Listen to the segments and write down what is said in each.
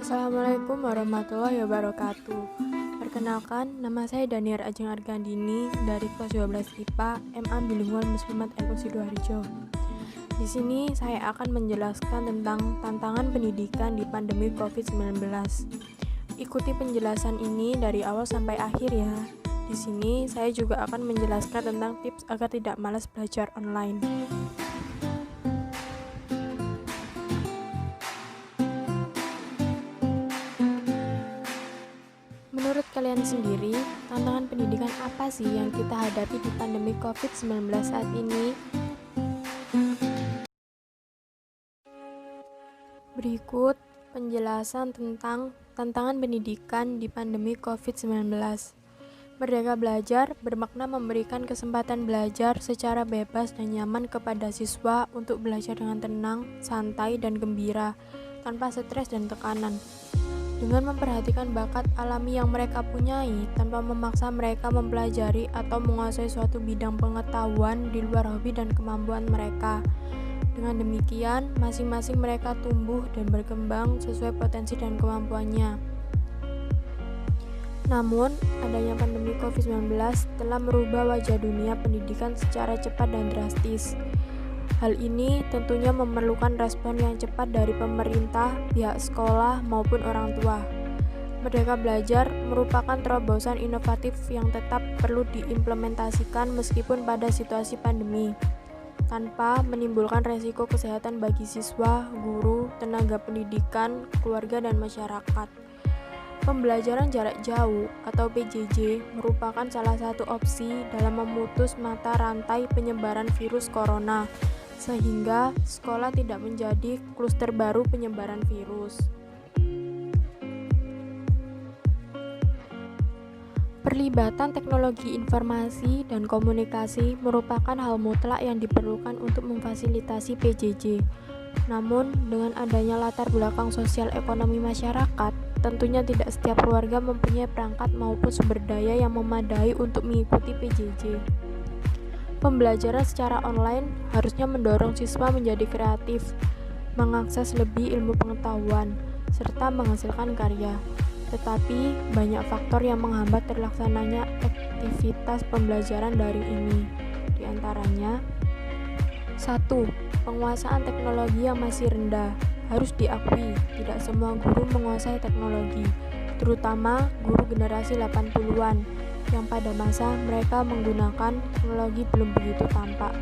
Assalamualaikum warahmatullahi wabarakatuh. Perkenalkan, nama saya Daniar Ajeng Argandini dari kelas 12 IPA MA Bilingual Muslimat LU Sidoarjo. Di sini saya akan menjelaskan tentang tantangan pendidikan di pandemi COVID-19. Ikuti penjelasan ini dari awal sampai akhir ya. Di sini saya juga akan menjelaskan tentang tips agar tidak malas belajar online. Menurut kalian sendiri, tantangan pendidikan apa sih yang kita hadapi di pandemi COVID-19 saat ini? Berikut penjelasan tentang tantangan pendidikan di pandemi COVID-19. Merdeka Belajar bermakna memberikan kesempatan belajar secara bebas dan nyaman kepada siswa untuk belajar dengan tenang, santai, dan gembira, tanpa stres dan tekanan. Dengan memperhatikan bakat alami yang mereka punyai tanpa memaksa mereka mempelajari atau menguasai suatu bidang pengetahuan di luar hobi dan kemampuan mereka. Dengan demikian, masing-masing mereka tumbuh dan berkembang sesuai potensi dan kemampuannya. Namun, adanya pandemi COVID-19 telah merubah wajah dunia pendidikan secara cepat dan drastis. Hal ini tentunya memerlukan respon yang cepat dari pemerintah, pihak sekolah, maupun orang tua. Merdeka Belajar merupakan terobosan inovatif yang tetap perlu diimplementasikan meskipun pada situasi pandemi, tanpa menimbulkan resiko kesehatan bagi siswa, guru, tenaga pendidikan, keluarga, dan masyarakat. Pembelajaran jarak jauh atau PJJ merupakan salah satu opsi dalam memutus mata rantai penyebaran virus corona, sehingga sekolah tidak menjadi kluster baru penyebaran virus. Perlibatan teknologi informasi dan komunikasi merupakan hal mutlak yang diperlukan untuk memfasilitasi PJJ. Namun, dengan adanya latar belakang sosial ekonomi masyarakat, tentunya tidak setiap keluarga mempunyai perangkat maupun sumber daya yang memadai untuk mengikuti PJJ. Pembelajaran secara online harusnya mendorong siswa menjadi kreatif, mengakses lebih ilmu pengetahuan, serta menghasilkan karya. Tetapi, banyak faktor yang menghambat terlaksananya aktivitas pembelajaran daring ini. Di antaranya, 1. Penguasaan teknologi yang masih rendah. Harus diakui, tidak semua guru menguasai teknologi, terutama guru generasi 80-an. Yang pada masa mereka menggunakan teknologi belum begitu tampak.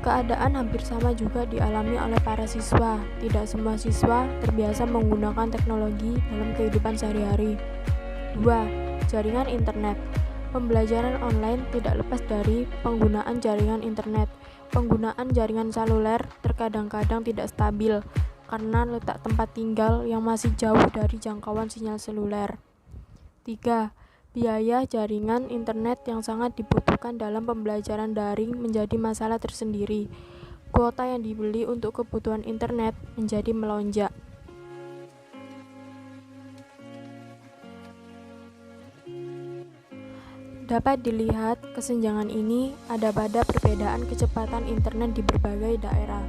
Keadaan hampir sama juga dialami oleh para siswa. Tidak semua siswa terbiasa menggunakan teknologi dalam kehidupan sehari-hari. 2. Jaringan internet. Pembelajaran online tidak lepas dari penggunaan jaringan internet. Penggunaan jaringan seluler terkadang-kadang tidak stabil karena letak tempat tinggal yang masih jauh dari jangkauan sinyal seluler. 3. Biaya jaringan internet yang sangat dibutuhkan dalam pembelajaran daring menjadi masalah tersendiri. Kuota yang dibeli untuk kebutuhan internet menjadi melonjak. Dapat dilihat, kesenjangan ini ada pada perbedaan kecepatan internet di berbagai daerah.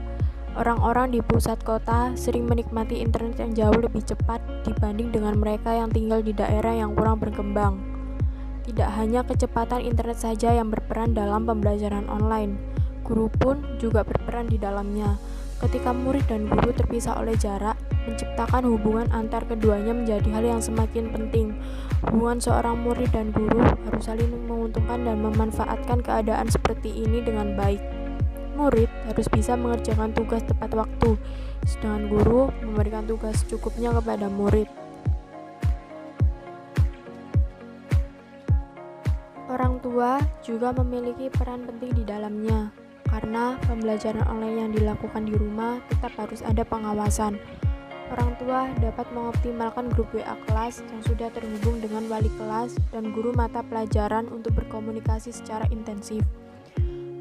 Orang-orang di pusat kota sering menikmati internet yang jauh lebih cepat dibanding dengan mereka yang tinggal di daerah yang kurang berkembang. Tidak hanya kecepatan internet saja yang berperan dalam pembelajaran online, guru pun juga berperan di dalamnya. Ketika murid dan guru terpisah oleh jarak, menciptakan hubungan antar keduanya menjadi hal yang semakin penting. Hubungan seorang murid dan guru harus saling menguntungkan dan memanfaatkan keadaan seperti ini dengan baik. Murid harus bisa mengerjakan tugas tepat waktu, sedangkan guru memberikan tugas secukupnya kepada murid. Orang tua juga memiliki peran penting di dalamnya, karena pembelajaran online yang dilakukan di rumah tetap harus ada pengawasan. Orang tua dapat mengoptimalkan grup WA kelas yang sudah terhubung dengan wali kelas dan guru mata pelajaran untuk berkomunikasi secara intensif.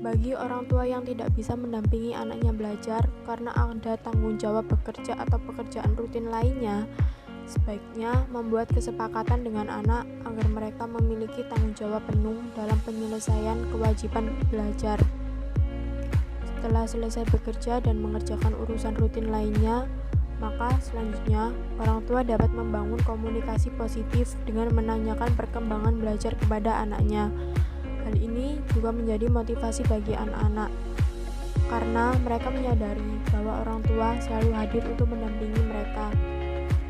Bagi orang tua yang tidak bisa mendampingi anaknya belajar karena ada tanggung jawab bekerja atau pekerjaan rutin lainnya, sebaiknya membuat kesepakatan dengan anak agar mereka memiliki tanggung jawab penuh dalam penyelesaian kewajiban belajar. Setelah selesai bekerja dan mengerjakan urusan rutin lainnya, Maka selanjutnya, orang tua dapat membangun komunikasi positif dengan menanyakan perkembangan belajar kepada anaknya. Hal ini juga menjadi motivasi bagi anak-anak, karena mereka menyadari bahwa orang tua selalu hadir untuk mendampingi mereka,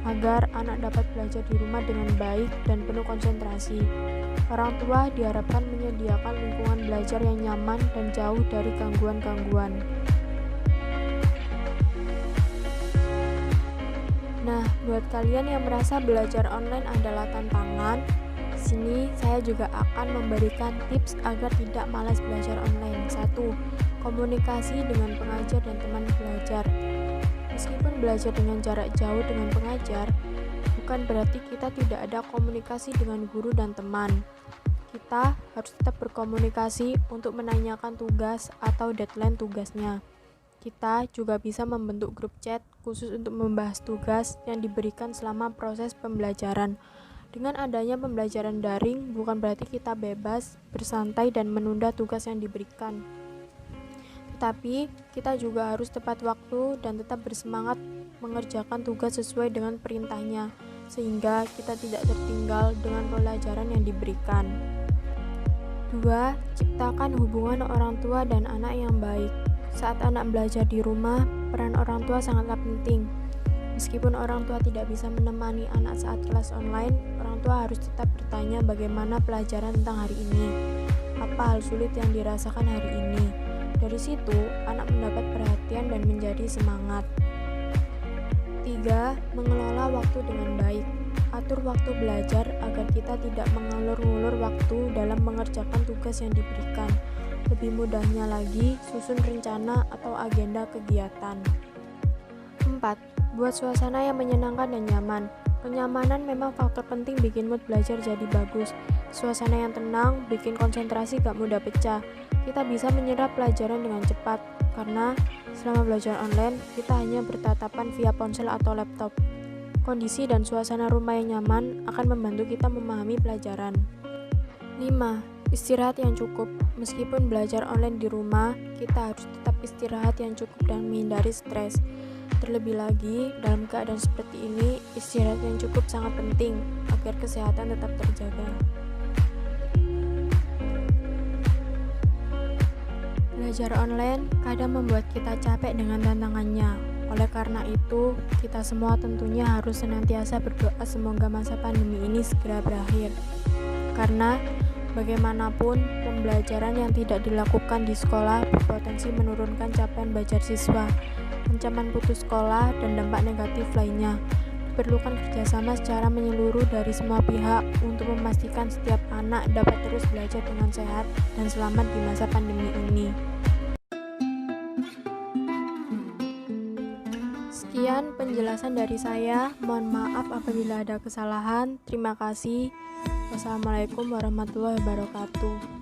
agar anak dapat belajar di rumah dengan baik dan penuh konsentrasi. Orang tua diharapkan menyediakan lingkungan belajar yang nyaman dan jauh dari gangguan-gangguan. Nah, buat kalian yang merasa belajar online adalah tantangan, di sini saya juga akan memberikan tips agar tidak malas belajar online. 1. Komunikasi dengan pengajar dan teman belajar. Meskipun belajar dengan jarak jauh dengan pengajar, bukan berarti kita tidak ada komunikasi dengan guru dan teman. Kita harus tetap berkomunikasi untuk menanyakan tugas atau deadline tugasnya. Kita juga bisa membentuk grup chat khusus untuk membahas tugas yang diberikan selama proses pembelajaran. Dengan adanya pembelajaran daring, bukan berarti kita bebas, bersantai, dan menunda tugas yang diberikan. Tetapi, kita juga harus tepat waktu dan tetap bersemangat mengerjakan tugas sesuai dengan perintahnya, sehingga kita tidak tertinggal dengan pelajaran yang diberikan. 2. Ciptakan hubungan orang tua dan anak yang baik. Saat anak belajar di rumah, peran orang tua sangatlah penting. Meskipun orang tua tidak bisa menemani anak saat kelas online, orang tua harus tetap bertanya bagaimana pelajaran tentang hari ini, apa hal sulit yang dirasakan hari ini. Dari situ, anak mendapat perhatian dan menjadi semangat. 3. Mengelola waktu dengan baik. Atur waktu belajar agar kita tidak mengulur-ngulur waktu dalam mengerjakan tugas yang diberikan. Lebih mudahnya lagi, susun rencana atau agenda kegiatan. 4. Buat suasana yang menyenangkan dan nyaman. Kenyamanan memang faktor penting bikin mood belajar jadi bagus. Suasana yang tenang bikin konsentrasi gak mudah pecah. Kita bisa menyerap pelajaran dengan cepat, karena selama belajar online, kita hanya bertatapan via ponsel atau laptop. Kondisi dan suasana rumah yang nyaman akan membantu kita memahami pelajaran. 5. Istirahat yang cukup. Meskipun belajar online di rumah, kita harus tetap istirahat yang cukup dan menghindari stres. Terlebih lagi, dalam keadaan seperti ini, istirahat yang cukup sangat penting agar kesehatan tetap terjaga. Belajar online kadang membuat kita capek dengan tantangannya. Oleh karena itu, kita semua tentunya harus senantiasa berdoa semoga masa pandemi ini segera berakhir. Karena bagaimanapun, pembelajaran yang tidak dilakukan di sekolah berpotensi menurunkan capaian belajar siswa, ancaman putus sekolah, dan dampak negatif lainnya. Diperlukan kerjasama secara menyeluruh dari semua pihak untuk memastikan setiap anak dapat terus belajar dengan sehat dan selamat di masa pandemi ini. Sekian penjelasan dari saya. Mohon maaf apabila ada kesalahan. Terima kasih. Wassalamualaikum warahmatullahi wabarakatuh.